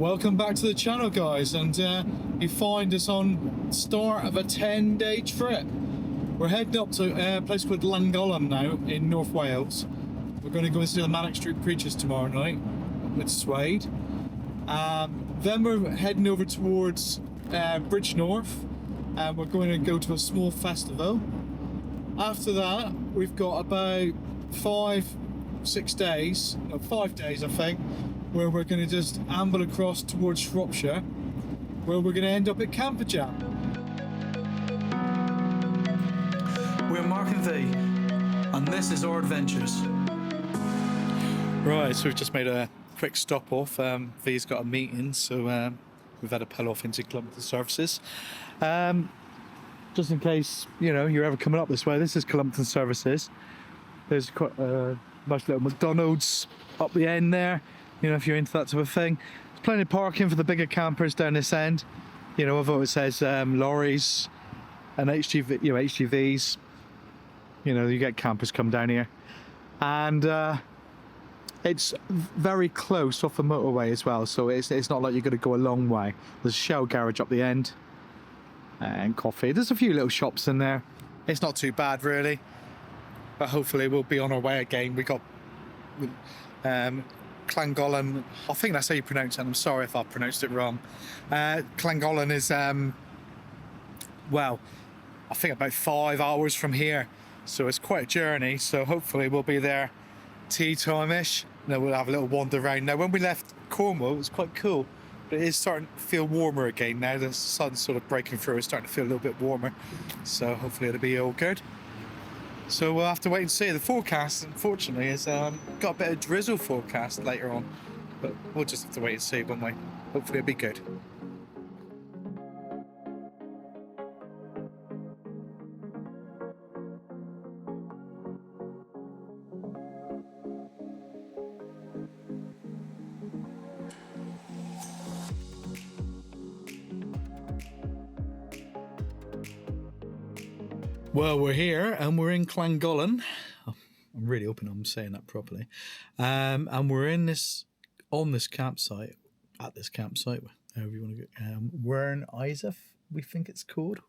Welcome back to the channel, guys, and you find us on start of a 10-day trip. We're heading up to a place called Llangollen now in North Wales. We're going to go and see the Manic Street Preachers tomorrow night with Suede. Then we're heading over towards Bridgenorth, and we're going to go to a small festival. After that, we've got about 5 days I think, where we're going to just amble across towards Shropshire, where we're going to end up at Camperjam. We're Mark and V, and this is our adventures. Right, so we've just made a quick stop off. V's got a meeting, so we've had to pull off into Columbton Services. Just in case, you know, you're ever coming up this way, this is Columbton Services. There's quite a nice little McDonald's up the end there, you know, if you're into that type of thing. There's plenty of parking for the bigger campers down this end. You know, although it says lorries and HGVs, you know, you get campers come down here. And it's very close off the motorway as well, so it's not like you're going to go a long way. There's a Shell garage up the end and coffee. There's a few little shops in there. It's not too bad really, but hopefully we'll be on our way again. We got Llangollen, I think that's how you pronounce it. I'm sorry if I pronounced it wrong. Llangollen is well, I think about 5 hours from here, so it's quite a journey. So hopefully we'll be there tea time-ish, and then we'll have a little wander around. Now when we left Cornwall it was quite cool, but it is starting to feel warmer again now. The sun's sort of breaking through, it's starting to feel a little bit warmer, so hopefully it'll be all good. So we'll have to wait and see. The forecast, unfortunately, has got a bit of drizzle forecast later on, but we'll just have to wait and see, won't we? Hopefully it'll be good. Well, we're here and we're in Llangollen. Oh, I'm really hoping I'm saying that properly. And we're in on this campsite, however you want to go. Wern Isaac, we think it's called.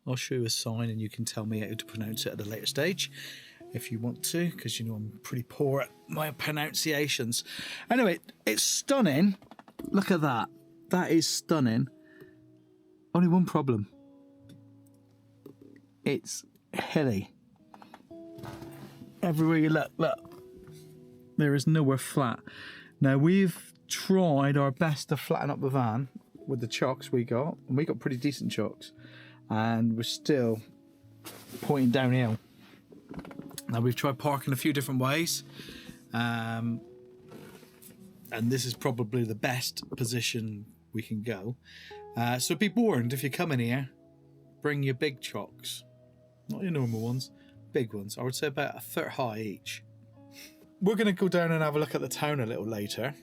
I'll show you a sign and you can tell me how to pronounce it at a later stage if you want to, because you know I'm pretty poor at my pronunciations. Anyway, it's stunning. Look at that. That is stunning. Only one problem. It's hilly. Everywhere you look, there is nowhere flat. Now we've tried our best to flatten up the van with the chocks we got, and we got pretty decent chocks, and we're still pointing downhill. Now we've tried parking a few different ways, and this is probably the best position we can go. So be warned, if you come in here, bring your big chocks. Not your normal ones, big ones. I would say about a foot high each. We're going to go down and have a look at the town a little later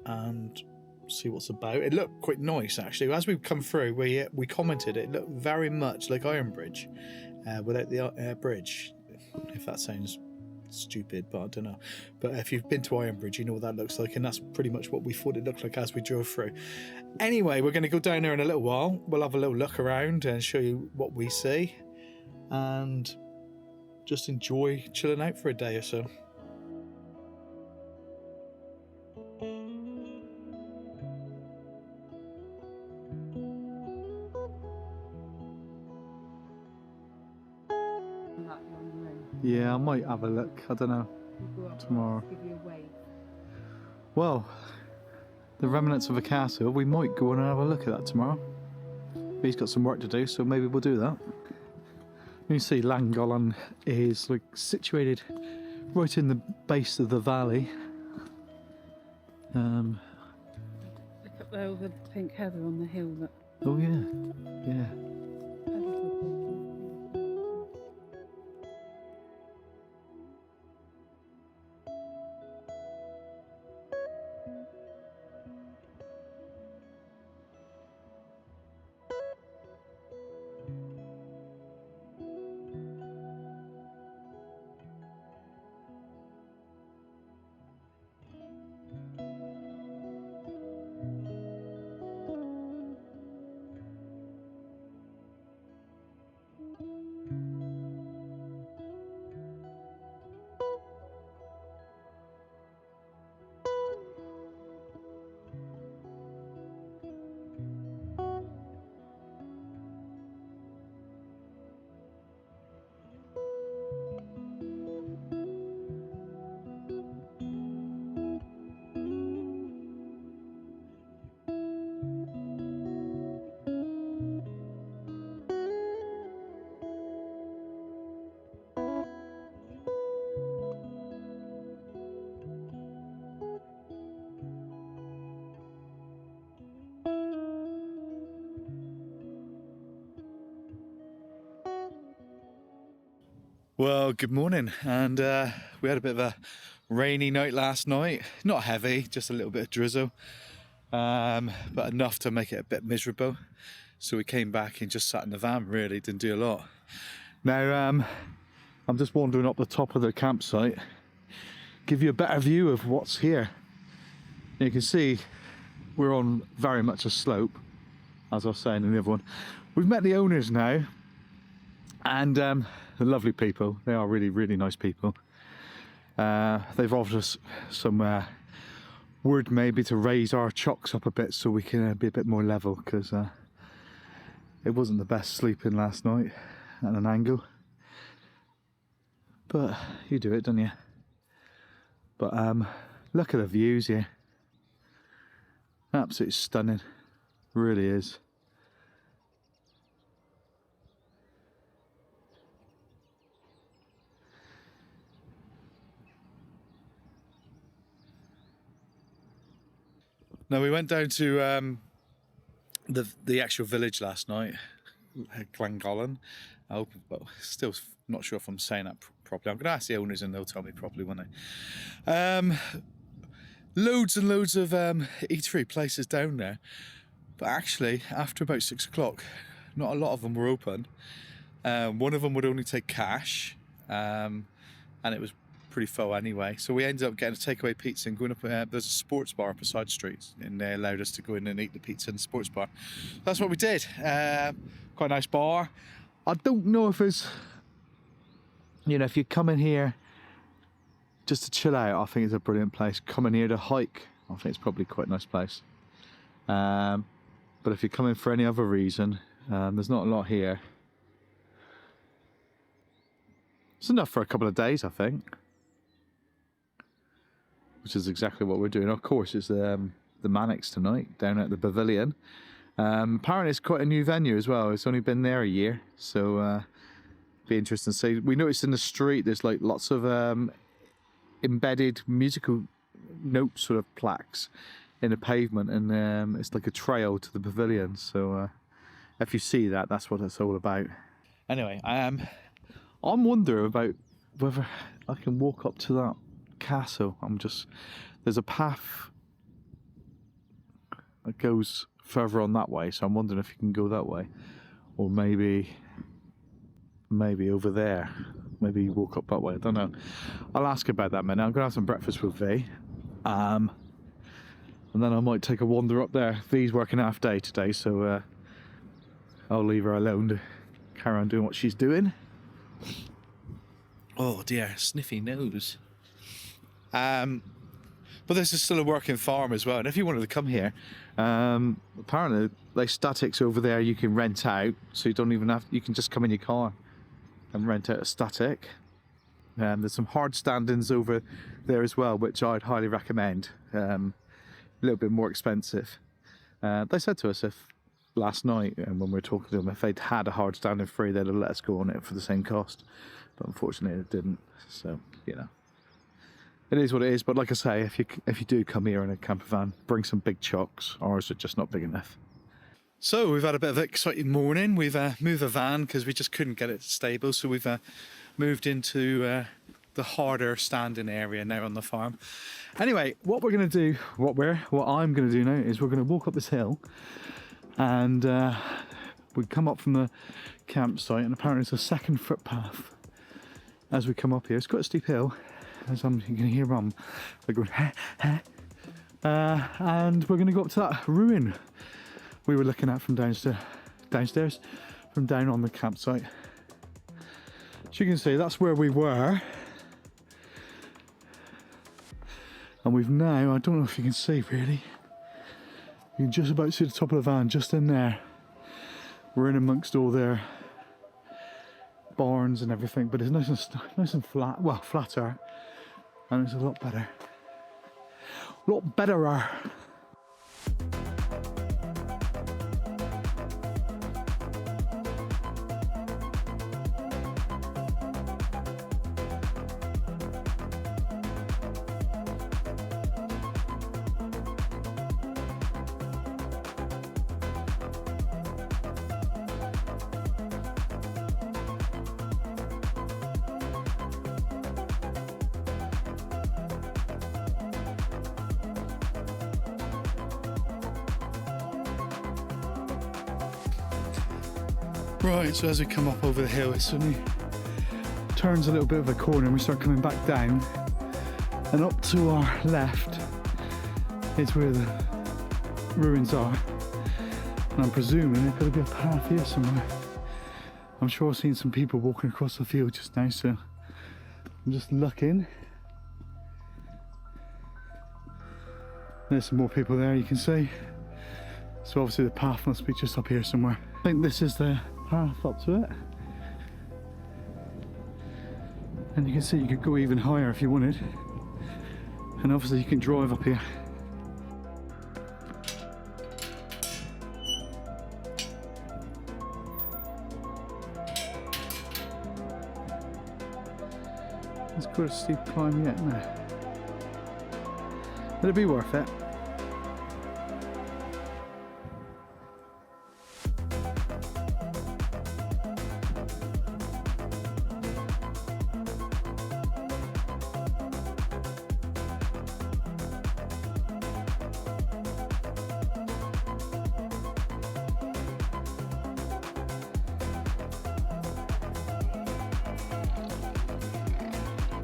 and see what's about. It looked quite nice actually. As we've come through, we commented it looked very much like Ironbridge without the bridge. If that sounds stupid, but I don't know. But if you've been to Ironbridge, you know what that looks like, and that's pretty much what we thought it looked like as we drove through. Anyway, we're going to go down there in a little while. We'll have a little look around and show you what we see, and just enjoy chilling out for a day or so. Yeah, I might have a look. I don't know. Tomorrow. Well, the remnants of a castle. We might go and have a look at that tomorrow. He's got some work to do, so maybe we'll do that. You see, Llangollen is like situated right in the base of the valley. Look up there with the pink heather on the hill. That... Oh yeah, yeah. Well, good morning, and we had a bit of a rainy night last night. Not heavy, just a little bit of drizzle, but enough to make it a bit miserable. So we came back and just sat in the van, really, didn't do a lot. Now, I'm just wandering up the top of the campsite, give you a better view of what's here. You can see we're on very much a slope, as I was saying in the other one. We've met the owners now, and they're lovely people. They are really, really nice people. They've offered us some wood maybe to raise our chocks up a bit so we can be a bit more level, because it wasn't the best sleeping last night at an angle. But you do it, don't you? But look at the views here. Absolutely stunning. Really is. Now we went down to the actual village last night, Llangollen. But still not sure if I'm saying that properly. I'm going to ask the owners and they'll tell me properly, won't they? Loads and loads of eatery places down there, but actually after about 6 o'clock, not a lot of them were open. One of them would only take cash, and it was pretty full anyway, so we ended up getting a takeaway pizza and going up. There's a sports bar up a side street, and they allowed us to go in and eat the pizza in the sports bar. That's what we did. Quite a nice bar. I don't know if it's, you know, if you come in here just to chill out, I think it's a brilliant place. Come in here to hike, I think it's probably quite a nice place. But if you're coming for any other reason, there's not a lot here. It's enough for a couple of days, I think. Which is exactly what we're doing. Of course, it's the Manics tonight down at the Pavilion. Apparently, it's quite a new venue as well. It's only been there a year, so be interesting to see. We noticed in the street there's like lots of embedded musical note sort of plaques in the pavement, and it's like a trail to the Pavilion. So if you see that, that's what it's all about. Anyway, I'm wondering about whether I can walk up to that castle. There's a path that goes further on that way, so I'm wondering if you can go that way, or maybe over there, maybe you walk up that way. I don't know. I'll ask about that minute. I'm gonna have some breakfast with V, and then I might take a wander up there. V's working half day today, so I'll leave her alone to carry on doing what she's doing. Oh dear, sniffy nose. But this is still a working farm as well, and if you wanted to come here, apparently like statics over there you can rent out, so you don't even have, you can just come in your car and rent out a static. There's some hard standings over there as well, which I'd highly recommend. A little bit more expensive. They said to us if last night, and when we were talking to them, if they'd had a hard standing free, they'd have let us go on it for the same cost, but unfortunately it didn't. So you know, it is what it is. But like I say, if you do come here in a camper van, bring some big chocks. Ours are just not big enough. So we've had a bit of an exciting morning. We've moved the van because we just couldn't get it stable, so we've moved into the harder standing area now on the farm. Anyway, what we're going to do, what I'm going to do now is we're going to walk up this hill, and we come up from the campsite, and apparently it's a second footpath as we come up here. It's quite a steep hill, as you can hear Mum. They're going, heh, heh. And we're going to go up to that ruin we were looking at from downstairs, from down on the campsite. As you can see, that's where we were. And we've now, I don't know if you can see really, you can just about see the top of the van, just in there. We're in amongst all their barns and everything, but it's nice and flat, well, flatter, and it's a lot better. A lot betterer. Right, so as we come up over the hill, it suddenly turns a little bit of a corner and we start coming back down. And up to our left is where the ruins are. And I'm presuming there's got to be a path here somewhere. I'm sure I've seen some people walking across the field just now, so I'm just looking. There's some more people there, you can see. So obviously the path must be just up here somewhere. I think this is the path up to it. And you can see you could go even higher if you wanted. And obviously you can drive up here. It's quite a steep climb yet now. It'll be worth it.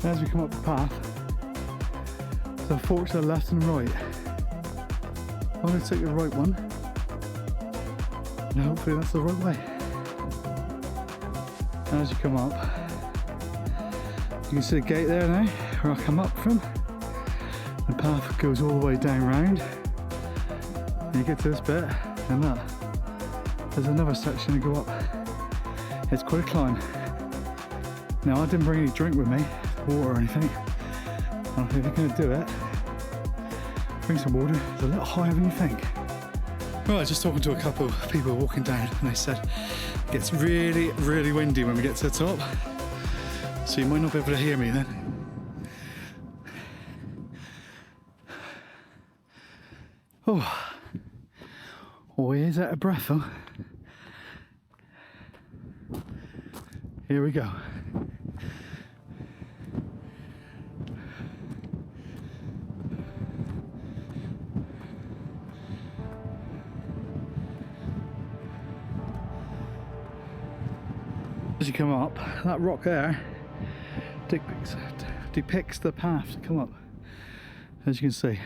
As we come up the path, there's a fork to the left and right. I'm going to take the right one, and hopefully that's the right way. And as you come up, you can see the gate there now, where I come up from. The path goes all the way down round. And you get to this bit, and look, there's another section to go up. It's quite a climb. Now I didn't bring any drink with me, water or anything. If you're going to do it, bring some water. It's a little higher than you think. Right, just talking to a couple of people walking down, and they said it gets really, really windy when we get to the top. So you might not be able to hear me then. Oh, he is out of breath, huh? Here we go. As you come up, that rock there depicts the path to come up, as you can see.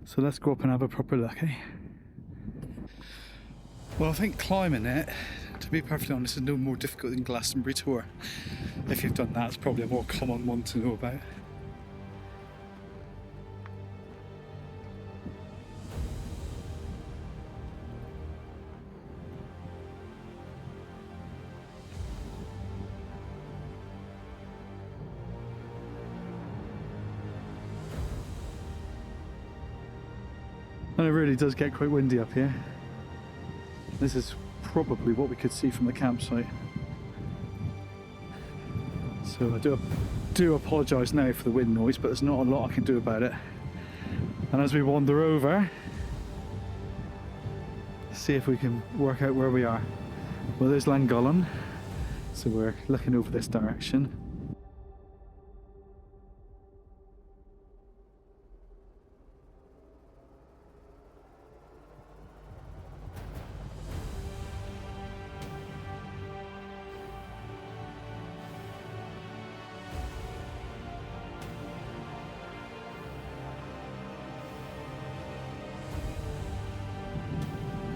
So let's go up and have a proper look, eh? Well, I think climbing it, to be perfectly honest, is no more difficult than Glastonbury Tour. If you've done that, it's probably a more common one to know about. And it really does get quite windy up here. This is probably what we could see from the campsite. So I do apologise now for the wind noise, but there's not a lot I can do about it. And as we wander over, see if we can work out where we are. Well, there's Llangollen, so we're looking over this direction.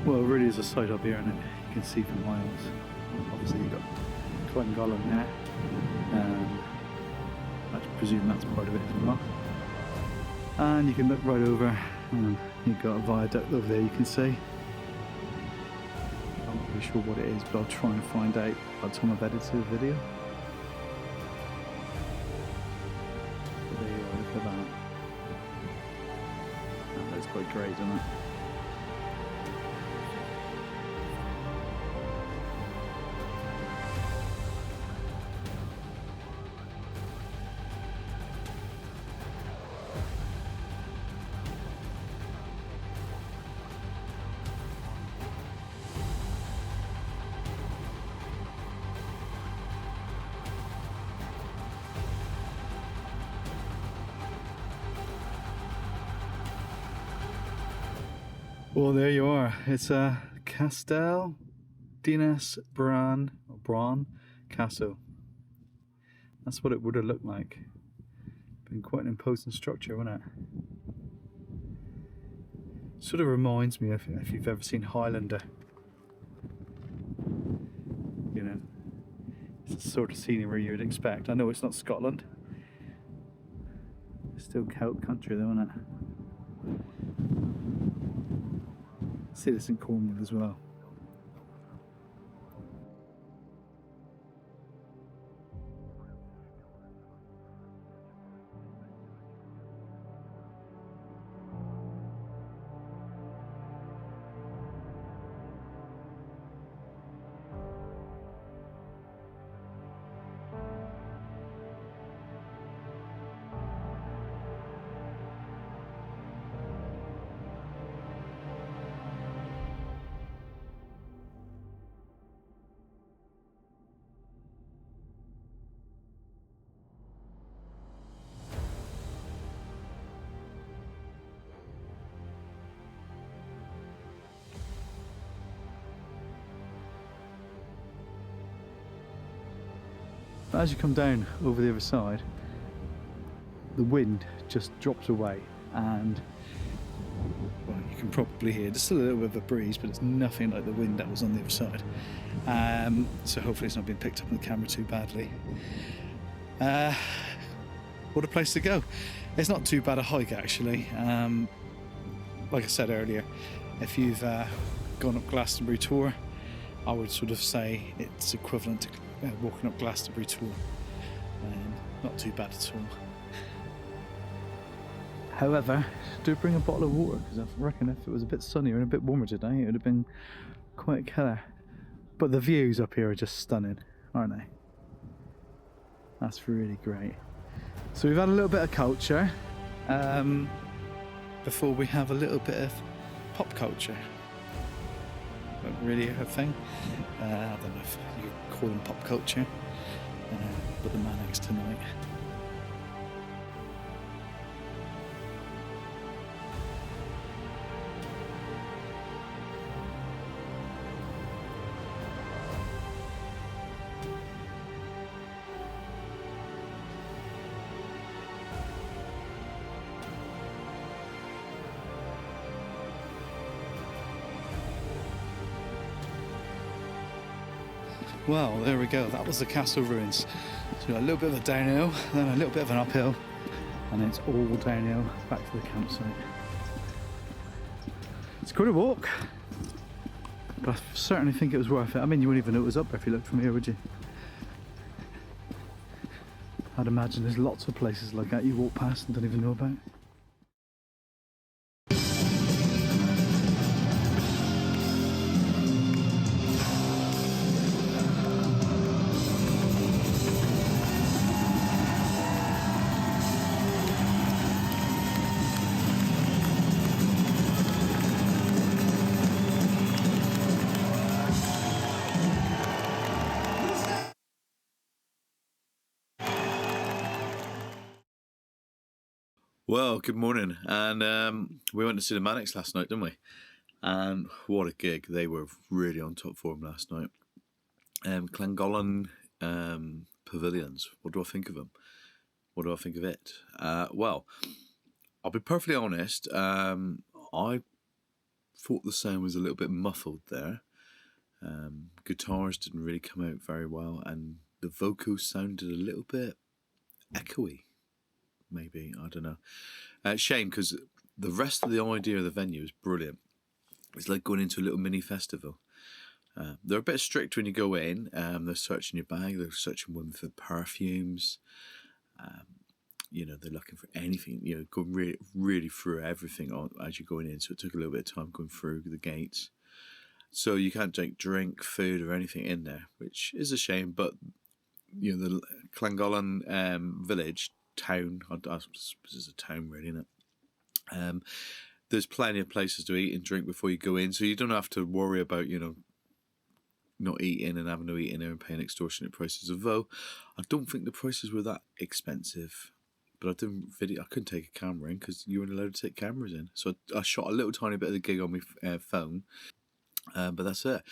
Well, it really is a sight up here, and you can see for miles. Obviously you've got Llangollen there, and I presume that's part of it as well. And you can look right over, and you've got a viaduct over there you can see. I'm not really sure what it is, but I'll try and find out by the time I've edited the video. But there you are, look at that. That looks quite great, doesn't it? Well, there you are. It's Castell Dinas Brân, or Brân Castle. That's what it would have looked like. Been quite an imposing structure, wouldn't it? Sort of reminds me of if you've ever seen Highlander. You know, it's the sort of scenery you would expect. I know it's not Scotland. It's still Celt country though, isn't it? See this in Cornwall as well. But as you come down over the other side, the wind just drops away, and well, you can probably hear just a little bit of a breeze, but it's nothing like the wind that was on the other side. So hopefully it's not being picked up on the camera too badly. What a place to go. It's not too bad a hike actually. Like I said earlier, if you've gone up Glastonbury Tour, I would sort of say it's equivalent to walking up Glastonbury Tour. Not too bad at all. However, do bring a bottle of water, because I reckon if it was a bit sunnier and a bit warmer today, it would have been quite killer. But the views up here are just stunning, aren't they? That's really great. So we've had a little bit of culture before we have a little bit of pop culture. Not really a thing. I don't know if you could call them pop culture, but the Manics tonight. Well, there we go. That was the castle ruins. So a little bit of a downhill, then a little bit of an uphill, and it's all downhill back to the campsite. It's quite a walk, but I certainly think it was worth it. I mean, you wouldn't even know it was up there if you looked from here, would you? I'd imagine there's lots of places like that you walk past and don't even know about. Well, good morning, and we went to see the Manics last night, didn't we? And what a gig. They were really on top form last night. Llangollen Pavilions, what do I think of them? What do I think of it? Well, I'll be perfectly honest, I thought the sound was a little bit muffled there. Guitars didn't really come out very well, and the vocals sounded a little bit echoey. Maybe, I don't know. Shame, because the rest of the idea of the venue is brilliant. It's like going into a little mini festival. They're a bit strict when you go in. They're searching your bag. They're searching women for perfumes. You know, they're looking for anything. You know, going really, really through everything as you're going in. So it took a little bit of time going through the gates. So you can't drink, food, or anything in there, which is a shame. But you know, the Llangollen village. Town, I suppose it's a town really, isn't it? There's plenty of places to eat and drink before you go in, so you don't have to worry about, you know, not eating and having to eat in there and paying extortionate prices. Although I don't think the prices were that expensive, but I couldn't take a camera in because you weren't allowed to take cameras in. So I shot a little tiny bit of the gig on my phone. But that's it.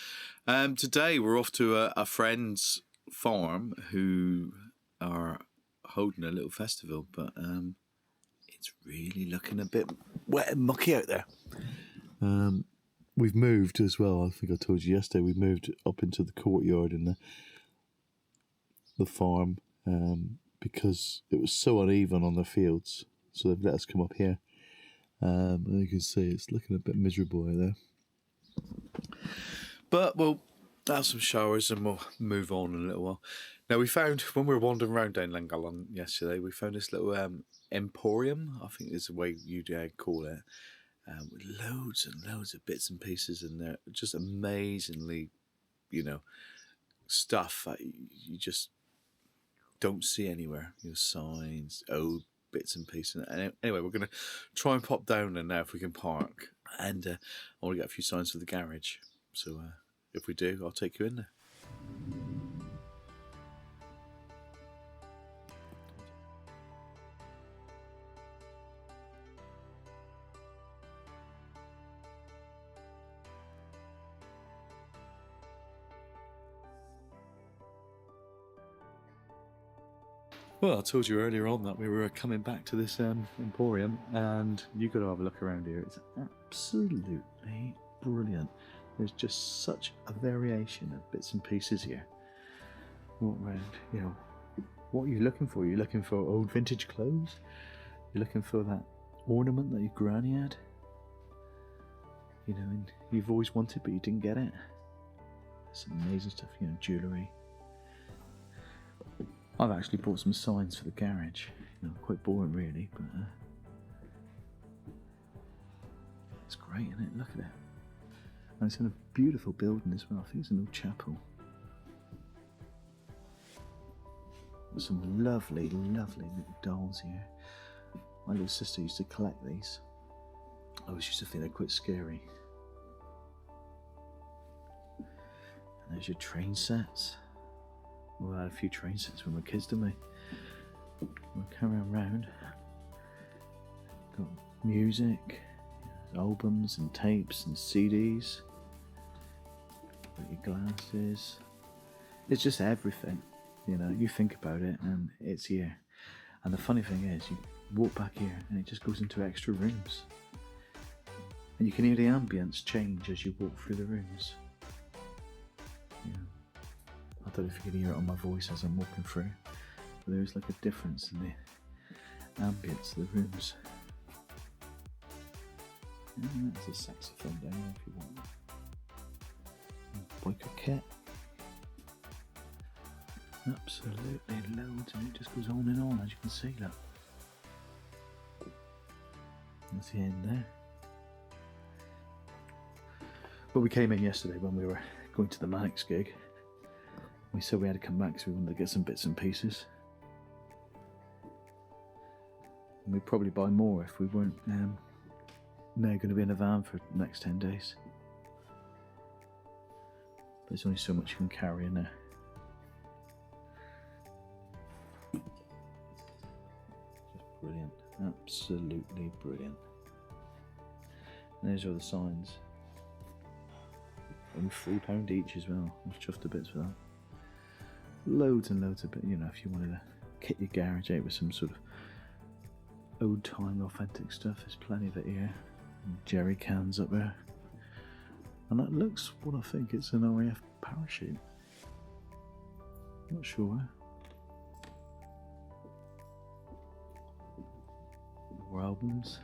Today we're off to a friend's farm who are holding a little festival, but it's really looking a bit wet and mucky out there. We've moved as well. I think I told you yesterday. We've moved up into the courtyard in the farm because it was so uneven on the fields. So they've let us come up here. And you can see it's looking a bit miserable out there. But we'll have some showers and we'll move on in a little while. Now, we found, when we were wandering around down Llangollen yesterday, we found this little emporium, I think is the way you'd call it, with loads and loads of bits and pieces in there. Just amazingly, stuff that you just don't see anywhere. Signs, old bits and pieces. And anyway, we're going to try and pop down there now if we can park. And I want to get a few signs for the garage. So if we do, I'll take you in there. Well, I told you earlier on that we were coming back to this emporium, and you've got to have a look around here. It's absolutely brilliant. There's just such a variation of bits and pieces here. Walk around, what are you looking for? You're looking for old vintage clothes? You're looking for that ornament that your granny had? And you've always wanted but you didn't get it. Some amazing stuff, jewellery. I've actually bought some signs for the garage. Quite boring really, but it's great, isn't it? Look at it. And it's in a beautiful building as well. I think it's an old chapel. With some lovely, lovely little dolls here. My little sister used to collect these. I always used to think they're quite scary. And there's your train sets. Well, I had a few train sets when we were kids, didn't we? We'll carry on round. Got music, albums and tapes and CDs. Got your glasses. It's just everything. You think about it and it's here. And the funny thing is, you walk back here and it just goes into extra rooms. And you can hear the ambience change as you walk through the rooms. I don't know if you can hear it on my voice as I'm walking through, but there is like a difference in the ambience of the rooms. And that's a saxophone down there if you want that. Biker kit. Absolutely loads, and it just goes on and on, as you can see, look. That's the end there. But we came in yesterday when we were going to the Manic gig. We said we had to come back because we wanted to get some bits and pieces. And we'd probably buy more if we weren't now going to be in a van for the next 10 days. But there's only so much you can carry in there. Just brilliant. Absolutely brilliant. And there's all the signs. And £3 each as well. I was chuffed to bits for that. Loads and loads of it, if you wanted to kit your garage out with some sort of old time authentic stuff, there's plenty of it here. And jerry cans up there. And that looks what I think it's an RAF parachute. Not sure. More albums.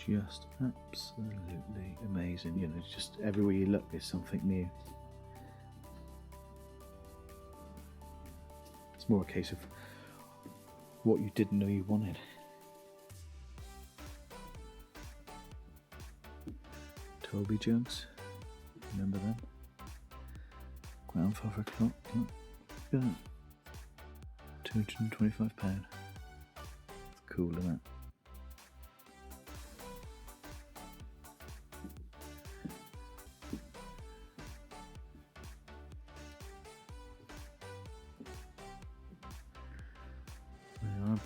Just absolutely amazing. Just everywhere you look there's something new. It's more a case of what you didn't know you wanted. Toby jugs, remember them? Grandfather clock, look at that. £225. It's cool, isn't it?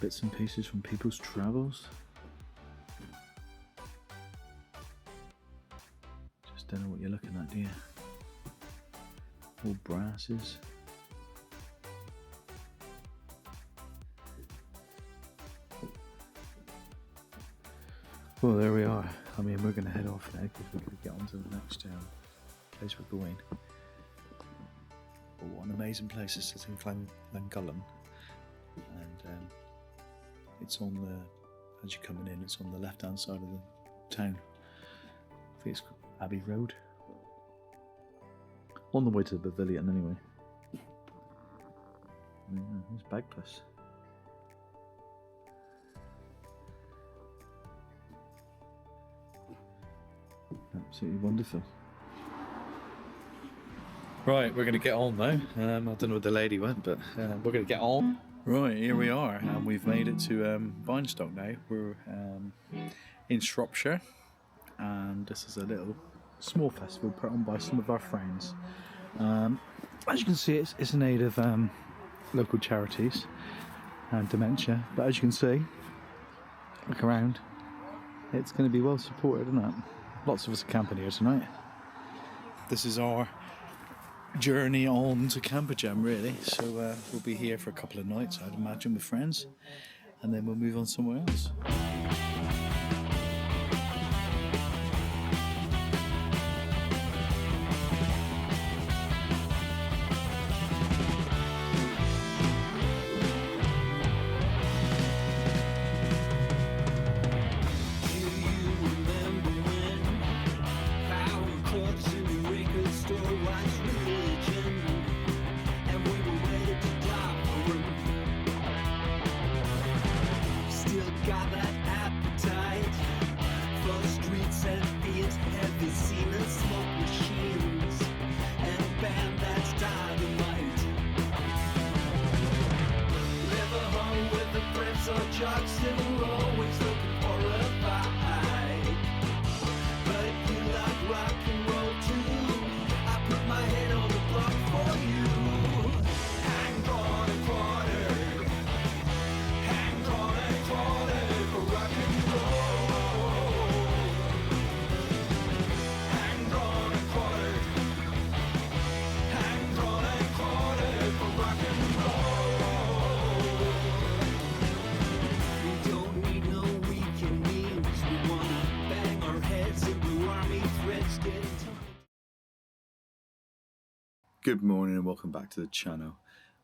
bits and pieces from people's travels. Just don't know what you're looking at, do you? All brasses. Well, there we are. I mean, we're going to head off now because we're going to get on to the next place we're going. Oh, what an amazing place. This is in Llangollen. And it's on the, as you're coming in, it's on the left hand side of the town. I think it's Abbey Road. On the way to the Pavilion anyway. Yeah, there's Bagpuss. Absolutely wonderful. Right, we're going to get on now. I don't know where the lady went, but we're going to get on. Right, here we are, and we've made it to Bine Stock now. We're in Shropshire, and this is a little small festival put on by some of our friends. As you can see, it's in aid of local charities and dementia, but as you can see, look around, it's going to be well supported, isn't it? Lots of us are camping here tonight. This is our journey on to Camperjam, really. So we'll be here for a couple of nights, I'd imagine, with friends, and then we'll move on somewhere else. Good morning and welcome back to the channel.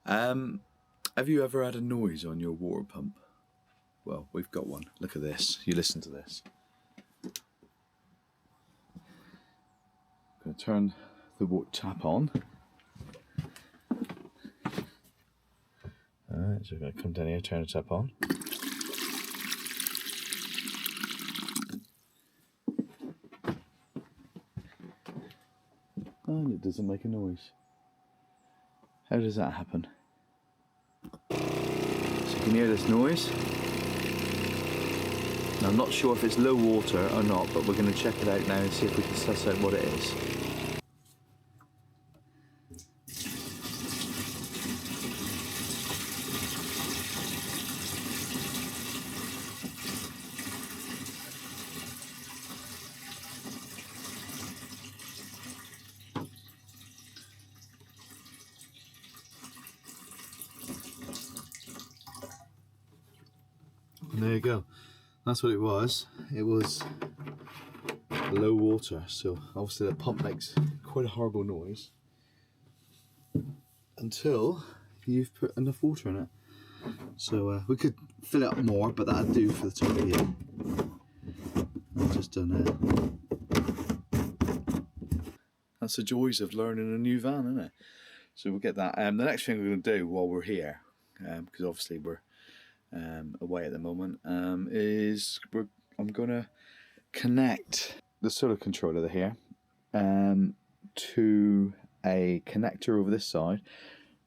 Have you ever had a noise on your water pump? Well, we've got one. Look at this. You listen to this. I'm going to turn the water tap on. Alright, so we're going to come down here, turn the tap on. And it doesn't make a noise. How does that happen? So you can hear this noise. Now, I'm not sure if it's low water or not, but we're going to check it out now and see if we can suss out what it is. And there you go. That's what it was. It was low water, so obviously the pump makes quite a horrible noise until you've put enough water in it. So we could fill it up more, but that'd do for the time being. I've just done it. That's the joys of learning a new van, isn't it? So we'll get that. The next thing we're going to do while we're here, because obviously we're away at the moment, is I'm going to connect the solar controller here to a connector over this side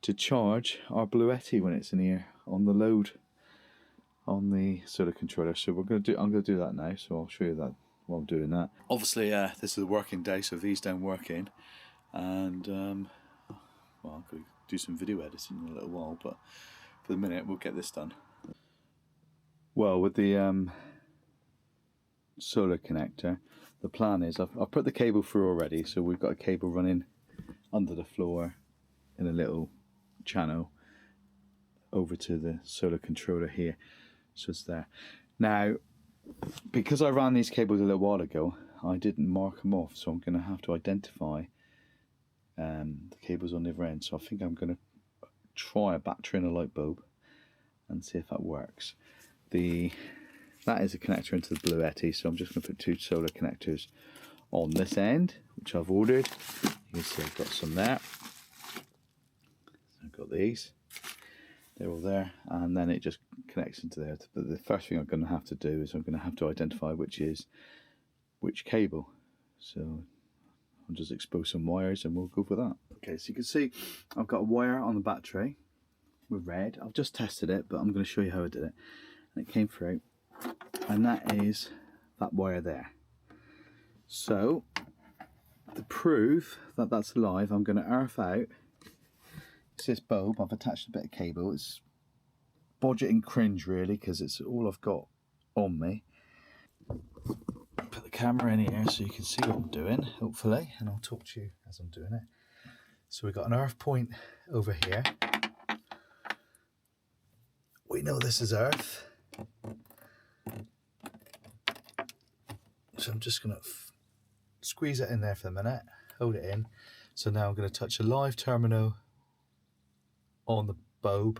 to charge our Bluetti when it's in here on the load on the solar controller. So I'm going to do that now, so I'll show you that while I'm doing that. Obviously this is a working day, so these don't working, and well, I'm going to do some video editing in a little while, but for the minute we'll get this done. Well, with the solar connector, the plan is I've put the cable through already, so we've got a cable running under the floor in a little channel over to the solar controller here, so it's there. Now, because I ran these cables a little while ago, I didn't mark them off, so I'm going to have to identify the cables on the other end. So I think I'm going to try a battery and a light bulb and see if that works. That is a connector into the Bluetti, so I'm just going to put 2 solar connectors on this end, which I've ordered. You can see I've got some there. I've got these. They're all there, and then it just connects into there. But the first thing I'm going to have to do is I'm going to have to identify which cable. So I'll just expose some wires and we'll go for that. Okay, so you can see I've got a wire on the battery with red. I've just tested it, but I'm going to show you how I did it. And it came through, and that is that wire there. So to prove that that's live, I'm going to earth out this bulb. I've attached a bit of cable. It's budgeting cringe really, because it's all I've got on me. Put the camera in here so you can see what I'm doing, hopefully, and I'll talk to you as I'm doing it. So we've got an earth point over here. We know this is earth. So I'm just going to squeeze it in there for a minute, hold it in. So now I'm going to touch a live terminal on the bulb,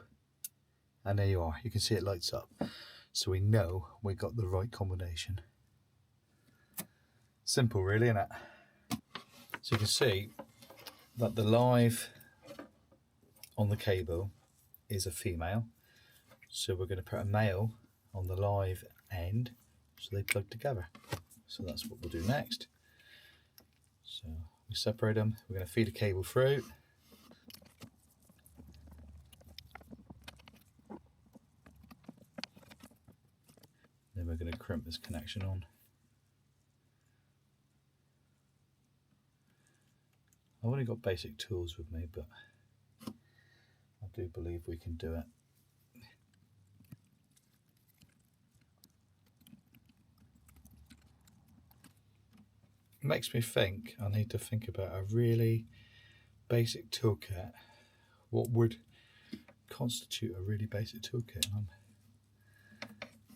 and there you are. You can see it lights up. So we know we got the right combination. Simple really, isn't it? So you can see that the live on the cable is a female. So we're going to put a male on the live end so they plug together. So that's what we'll do next. So we separate them. We're going to feed a cable through. Then we're going to crimp this connection on. I've only got basic tools with me, but I do believe we can do it. It makes me think I need to think about a really basic toolkit. What would constitute a really basic toolkit? And I'm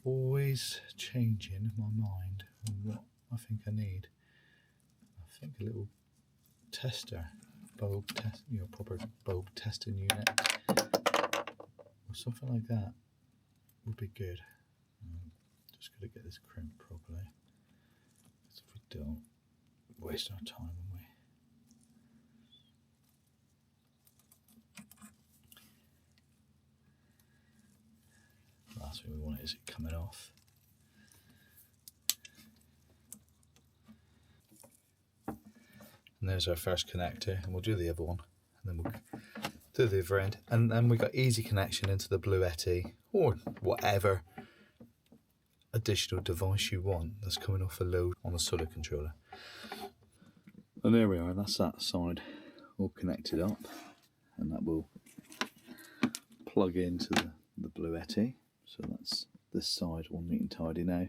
always changing in my mind on what I think I need. I think a little tester, bulb test, proper bulb testing unit or something like that would be good. Just got to get this crimped properly. Because if we don't, waste our time, won't we? Last thing we want is it coming off. And there's our first connector, and we'll do the other one, and then we'll do the other end. And then we've got easy connection into the Bluetti, or whatever additional device you want that's coming off a load on the solar controller. And there we are, that's that side all connected up, and that will plug into the Bluetti. So that's this side all neat and tidy now,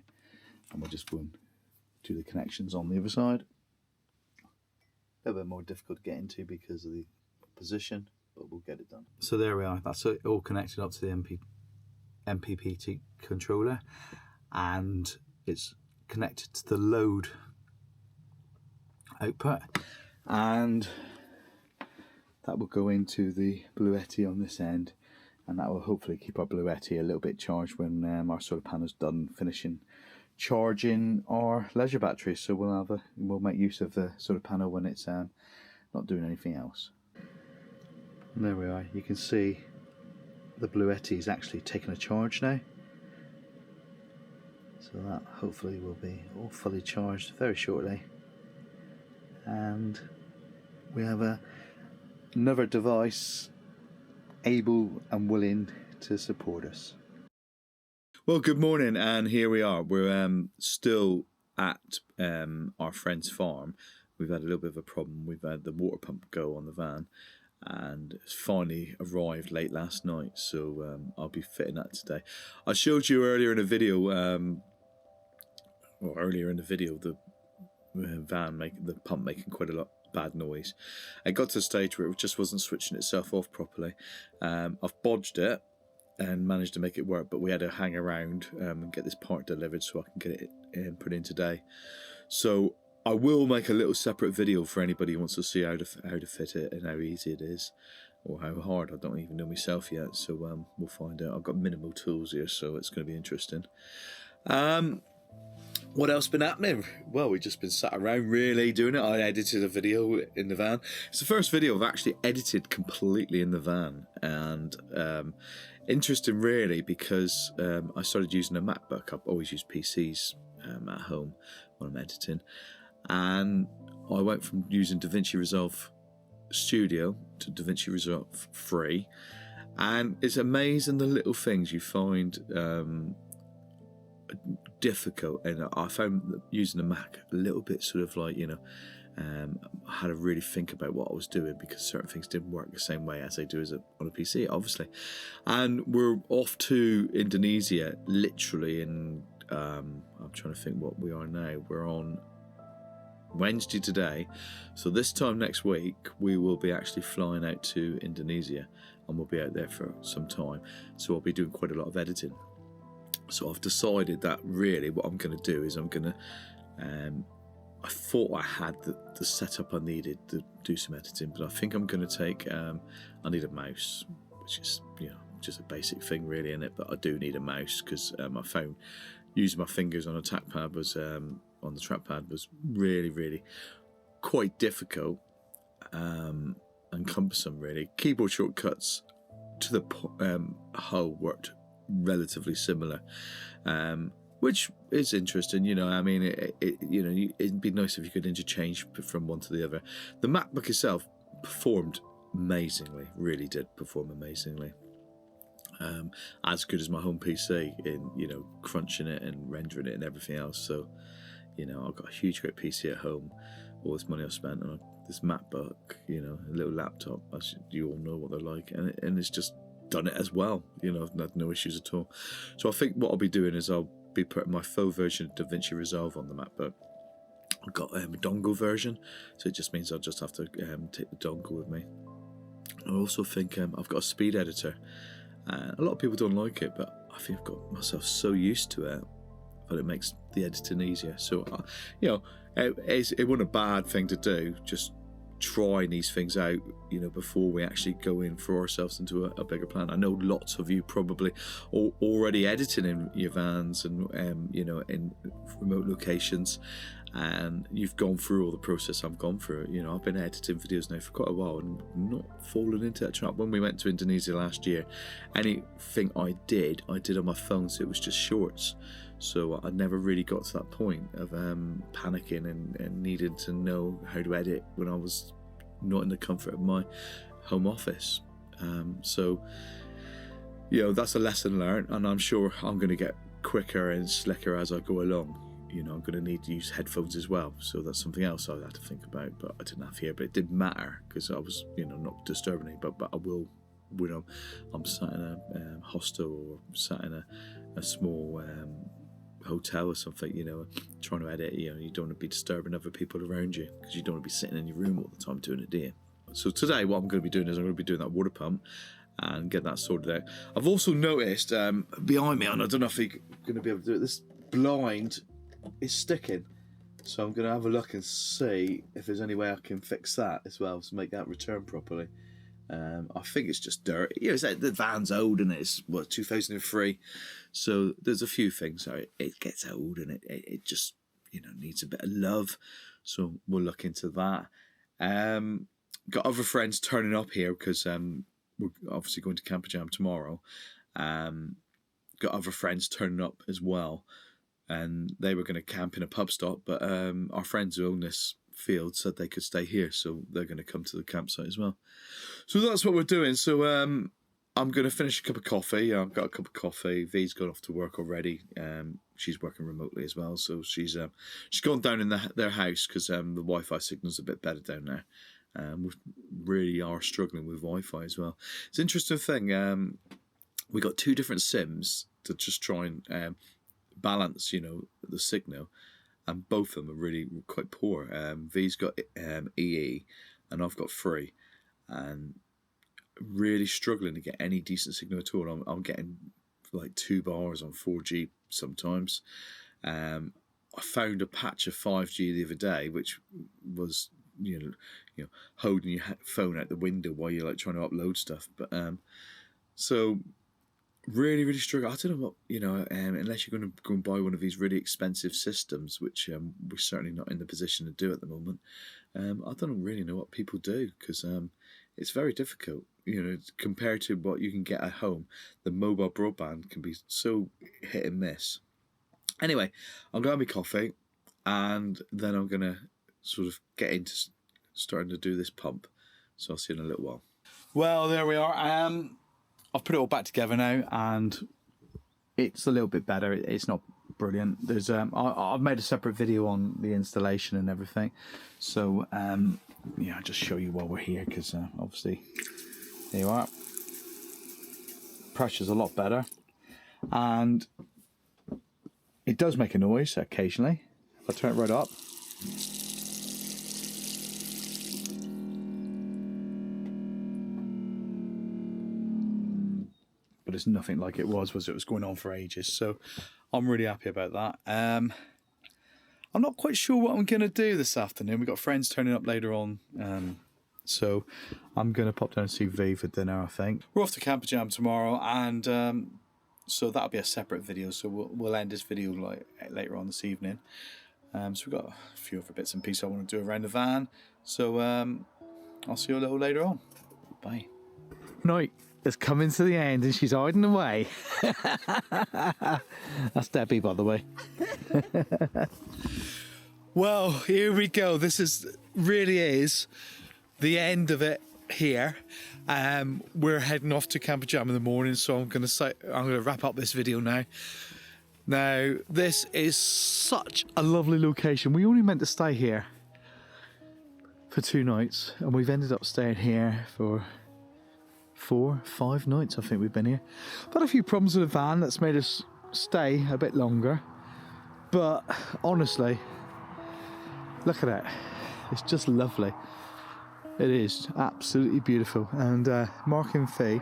and we'll just go and do the connections on the other side. A little bit more difficult to get into because of the position, but we'll get it done. So there we are, that's it all connected up to the MPPT controller, and it's connected to the load output, and that will go into the Bluetti on this end, and that will hopefully keep our Bluetti a little bit charged when our solar panel's done finishing charging our leisure batteries. So we'll make use of the solar panel when it's not doing anything else. And there we are, you can see the Bluetti is actually taking a charge now, so that hopefully will be all fully charged very shortly, and we have another device able and willing to support us. Well, good morning, and here we are. We're still at our friend's farm. We've had a little bit of a problem. We've had the water pump go on the van, and it's finally arrived late last night. So I'll be fitting that today. I showed you earlier in the video, the van the pump making quite a lot bad noise. It got to the stage where it just wasn't switching itself off properly. I've bodged it and managed to make it work, but we had to hang around and get this part delivered so I can get it put in today. So I will make a little separate video for anybody who wants to see how to fit it and how easy it is, or how hard. I don't even know myself yet, so we'll find out. I've got minimal tools here, so it's going to be interesting. What else been happening? Well, we've just been sat around really doing it. I edited a video in the van. It's the first video I've actually edited completely in the van, and interesting really, because I started using a MacBook. I've always used PCs at home when I'm editing, and I went from using DaVinci Resolve Studio to DaVinci Resolve Free, and it's amazing the little things you find difficult. And I found using the Mac a little bit sort of like, I had to really think about what I was doing, because certain things didn't work the same way as they do on a PC, obviously. And we're off to Indonesia literally in I'm trying to think what we are now. We're on Wednesday today, so this time next week we will be actually flying out to Indonesia, and we'll be out there for some time, so I'll be doing quite a lot of editing. So I've decided that really what I'm going to do is I'm going to I thought I had the setup I needed to do some editing, but I think I'm going to take I need a mouse, which is just a basic thing really in it, but I do need a mouse, because I found using my fingers on a trackpad was on the trackpad was really quite difficult and cumbersome really. Keyboard shortcuts to the whole worked relatively similar, which is interesting. I mean, it'd be nice if you could interchange from one to the other. The MacBook itself performed amazingly, really did perform amazingly. As good as my home PC in crunching it and rendering it and everything else. So I've got a huge great PC at home. All this money I've spent on this MacBook, a little laptop, as you all know what they're like, and it's just done it as well. I've had no issues at all. So I think what I'll be doing is I'll be putting my full version of DaVinci Resolve on the MacBook. I've got a dongle version, so it just means I'll just have to take the dongle with me. I also think I've got a speed editor. A lot of people don't like it, but I think I've got myself so used to it that it makes the editing easier. So it wasn't a bad thing to do, just trying these things out, before we actually go in for ourselves into a bigger plan. I know lots of you probably are already editing in your vans and in remote locations, and you've gone through all the process I've gone through. I've been editing videos now for quite a while and not fallen into that trap. When we went to Indonesia last year, anything I did on my phone, so it was just shorts. So I never really got to that point of panicking and needing to know how to edit when I was not in the comfort of my home office. So that's a lesson learned, and I'm sure I'm going to get quicker and slicker as I go along. I'm going to need to use headphones as well, so that's something else I had to think about, but I didn't have here. But it didn't matter, because I was not disturbing it, but I will when I'm sat in a hostel, or sat in a small hotel or something, trying to edit. You don't want to be disturbing other people around you, because you don't want to be sitting in your room all the time doing it, do you? So today what I'm going to be doing is I'm going to be doing that water pump and get that sorted out. I've also noticed behind me, and I don't know if you're going to be able to do it, this blind is sticking, so I'm going to have a look and see if there's any way I can fix that as well to make that return properly. I think it's just dirt. It's like the van's old, and it's 2003, so there's a few things. So it gets old, and it just needs a bit of love. So we'll look into that. Got other friends turning up here, because we're obviously going to Camper Jam tomorrow. Got other friends turning up as well, and they were going to camp in a pub stop, but our friends who own this field said they could stay here, so they're going to come to the campsite as well. So that's what we're doing. So I'm going to finish a cup of coffee. I've got a cup of coffee. V's gone off to work already. She's working remotely as well, so she's gone down in their house, because the Wi-Fi signal's a bit better down there, We really are struggling with Wi-Fi as well. It's an interesting thing. We got 2 different SIMs to just try and balance, the signal, and both of them are really quite poor. V's got EE, and I've got free, and really struggling to get any decent signal at all. I'm getting like 2 bars on 4G sometimes. I found a patch of 5G the other day, which was holding your phone out the window while you're like trying to upload stuff. But so really, really struggle. I don't know what unless you're going to go and buy one of these really expensive systems, which we're certainly not in the position to do at the moment. I don't really know what people do, because it's very difficult. Compared to what you can get at home, the mobile broadband can be so hit and miss. Anyway, I'm going to have my coffee, and then I'm going to sort of get into starting to do this pump. So I'll see you in a little while. Well, there we are. I've put it all back together now, and it's a little bit better. It's not brilliant. There's I've made a separate video on the installation and everything. So yeah, I'll just show you while we're here, because obviously there you are. Pressure's a lot better, and it does make a noise occasionally. If I turn it right up. But it's nothing like it was going on for ages. So I'm really happy about that. I'm not quite sure what I'm going to do this afternoon. We've got friends turning up later on. So I'm going to pop down and see V for dinner, I think. We're off to Camper Jam tomorrow, and so that'll be a separate video. So we'll end this video like later on this evening. So we've got a few other bits and pieces I want to do around the van. So I'll see you a little later on. Bye. Night is coming to the end, and she's hiding away. That's Debbie, by the way. Well, here we go. This really is the end of it here. We're heading off to Camper Jam in the morning, so I'm gonna wrap up this video now. Now, this is such a lovely location. We only meant to stay here for 2 nights, and we've ended up staying here for 4-5 nights. I think we've been here. We've had a few problems with the van that's made us stay a bit longer, but honestly, look at it. It's just lovely. It is absolutely beautiful. And Mark and Fee,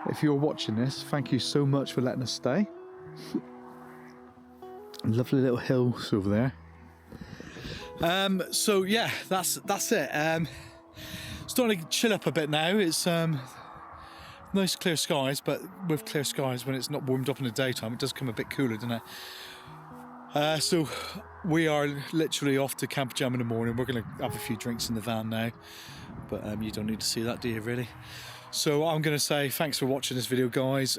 if you're watching this, thank you so much for letting us stay. Lovely little hills over there. So yeah, that's it. Starting to chill up a bit now. It's nice clear skies, but with clear skies, when it's not warmed up in the daytime, it does come a bit cooler, doesn't it? So we are literally off to Camper Jam in the morning. We're going to have a few drinks in the van now, but you don't need to see that, do you, really? So I'm going to say thanks for watching this video, guys.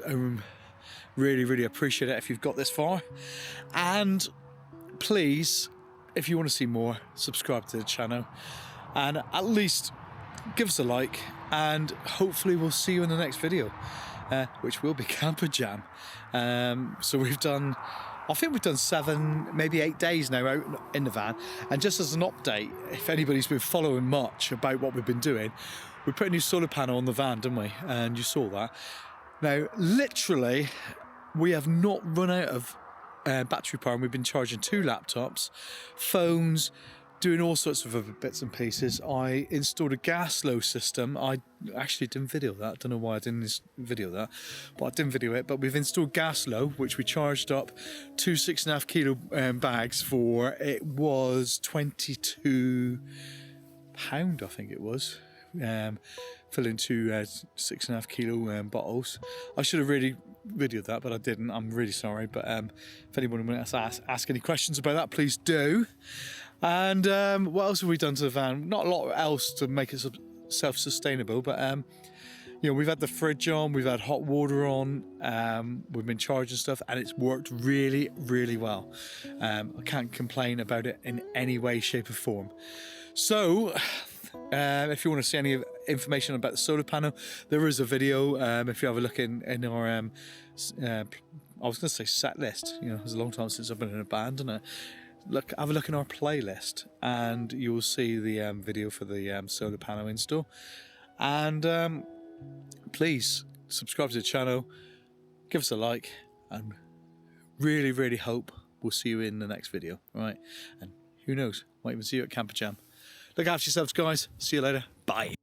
Really, really appreciate it if you've got this far. And please, if you want to see more, subscribe to the channel, and at least give us a like, and hopefully we'll see you in the next video, which will be Camper Jam. So I think we've done 7, maybe 8 days now out in the van. And just as an update, if anybody's been following much about what we've been doing, we put a new solar panel on the van, didn't we? And you saw that. Now, literally, we have not run out of battery power, and we've been charging 2 laptops, phones, doing all sorts of other bits and pieces. I installed a gas flow system. I actually didn't video that. I don't know why I didn't video that, but I didn't video it. But we've installed gas flow, which we charged up 2 6.5 kilo bags for. It was £22, I think it was. Filling 2 6.5 kilo bottles. I should have really videoed that, but I didn't. I'm really sorry. But if anyone wants to ask any questions about that, please do. And what else have we done to the van? Not a lot else to make it self-sustainable, but we've had the fridge on, we've had hot water on, we've been charging stuff, and it's worked really, really well. I can't complain about it in any way, shape or form. So if you want to see any information about the solar panel, there is a video. If you have a look in our I was going to say set list. It was a long time since I've been in a band, isn't it? look, have a look in our playlist, and you will see the video for the solar panel install. And please subscribe to the channel, give us a like, and really, really hope we'll see you in the next video. All right, and who knows, might even see you at Camper Jam. Look after yourselves, guys. See you later. Bye.